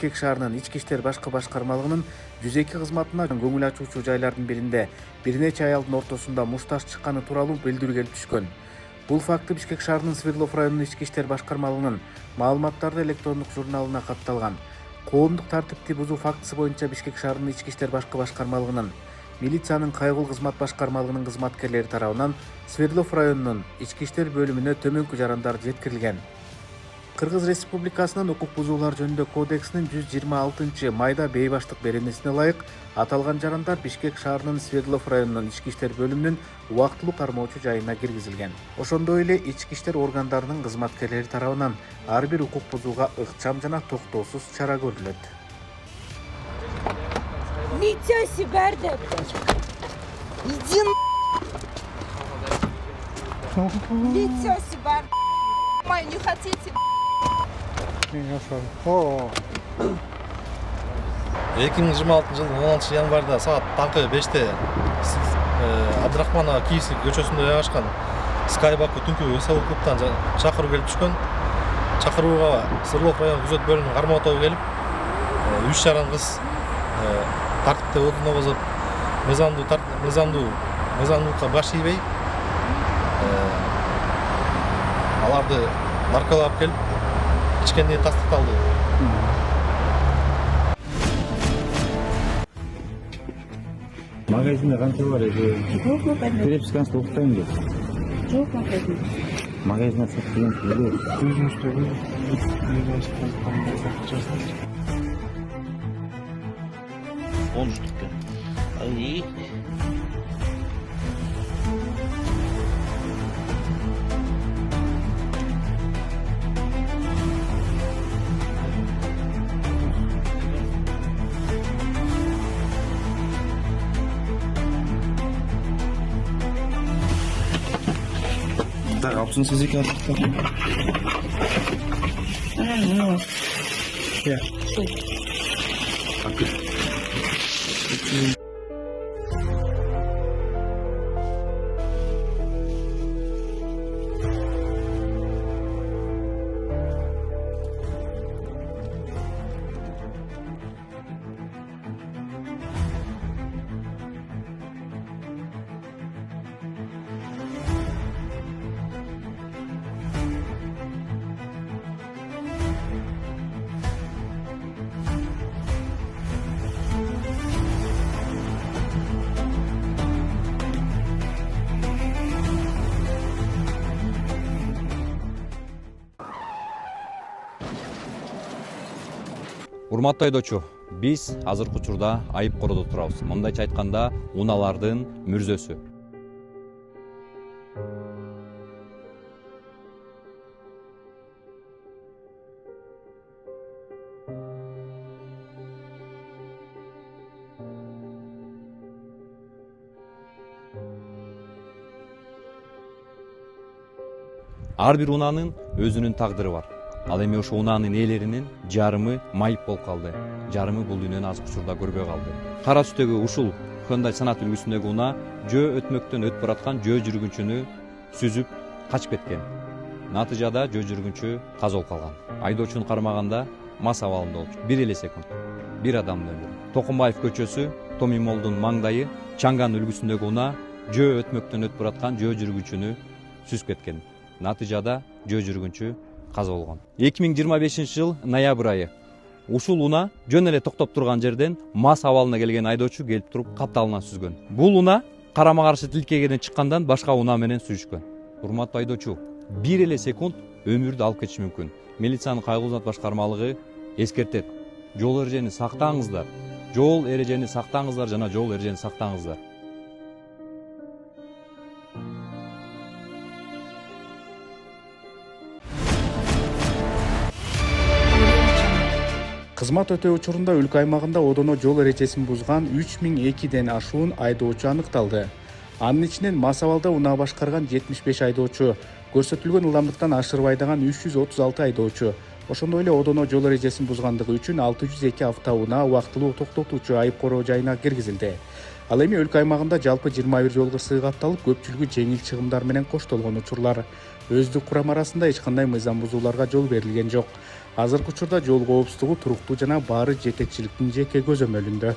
Бишкек шаарынын Ички иштер башкы башкармалыгынын 102 кызматына көңүл ачуучу жайлардын биринде бир нече аялдын ортосунда муз таш чыкканы тууралуу билдирүү келип түшкөн. Бул факты Бишкек шаарынын Свердлов районунун Ички иштер башкармалыгынын маалыматтарды электрондук журналына катталган. Коомдук тартипти бузуу фактысы боюнча Бишкек шаарынын Ички иштер башкы башкармалыгынын милициянын кайгыл кызмат башкармалыгынын кызматкерлери тарабынан Свердлов районунун Ички иштер бөлүмүнө төмөнкү жарандар жеткирилген. Кыргыз Республикасынын укук бузуулар жөнүндө кодексинин 126-майда бейбаштык беренесине ылайык аталган жарандар Бишкек шаарынын Свердлов районунун Ички иштер бөлүмүнүн убактылуу кармоочу жайына киргизилген. Ошондой эле ички иштер органдарынын кызматкерлери тарабынан ар бир укук бузууга ыкчам жана токтоосуз чара көрүлөт. Ничего себе, иди ничего себе, мой, не хотите? 2026 жылдын 16 январда саат таңкы 5-те Абдрахманова Кийси көчөсүндө жайгашкан Скайбаку түнкү эсебу клубтан чакыруу келип түшкөн. Чакырууга Свердлов район күзөт бөлүмүнүн кармоо тобу келип, 3 жаран кыз тартипте отуна бозоп, мыйзамдуулукка баш ийбей, аларды нарколап келип, ичкендиги тастыкталды. Магазинде канча бар эди? Переписканызды уктайм деп. Жок, магазин. Магазинде сатып келгенсиз беле? Өзүңүздөгү Он штука. Ай. Так, алпсың сиз экен. Урматтуу айдоочу, биз азыркы учурда айып короодо турабыз. Мындайча айтканда, унаалардын мүрзөсү. Ар бир унаанын өзүнүн тагдыры бар. Ал эми ошо унаанын ээлеринин жарымы майып болуп калды. Жарымы бул дүйнөнү азыркы учурда көрбөй калды. Кара түстөгү ушул Hyundai Sonata үлгүсүндөгү унаа жөө өтмөктөн өтүп бараткан жөө жүргүнчүнү сүзүп качып кеткен. Натыйжада жөө жүргүнчү каза болуп калган. Айдоочуну кармаганда мас абалында болчу. 1 эле секунд. Бир адамдын өмүрү. Токумбаев көчөсү, Томимолдун маңдайы, Чанган үлгүсүндөгү унаа жөө өтмөктөн өтүп бараткан жөө жүргүнчүнү сүзүп кеткен. Натыйжада жөө жүргүнчү каза болгон. 2025 жыл ноябрь айы. Ушул унаа жөн эле токтоп турган жерден мас абалына келген айдоочу келип туруп капталынан сүзгөн. Бул унаа карама каршы тилкегеден чыккандан башка унаа менен сүзүшкөн. Урматтуу айдоочу, 1 эле секунд өмүрдү алып кетиши мүмкүн. Милициянын кайгыл кызмат башкармалыгы эскертет. Жол эрежени сактаңыздар. Жол эрежени сактаңыздар жана жол эрежени сактаңыздар. Кызмат өтөө учурунда өлкө аймагында одоно жол эрежесин бузган 3002ден ашуун айдоочу аныкталды. Анын ичинен мас абалда унаа башкарган 75 айдоочу, көрсөтүлгөн ылдамдыктан ашырып айдаган 336 айдоочу, ошондой эле одоно жол эрежесин бузгандыгы үчүн 602 автоунаа убактылуу токтотуучу айып короо жайына киргизилди. Ал эми өлкө аймагында жалпы 21 жол кырсыгы катталып, көпчүлүгү жеңил чыгымдар менен коштолгон учурлар. Өздүк курам арасында эч кандай мыйзам бузууларга жол берилген жок. Азыркы учурда жол коопсуздугу туруктуу жана баары жетекчиликтин жеке көзөмөлүндө.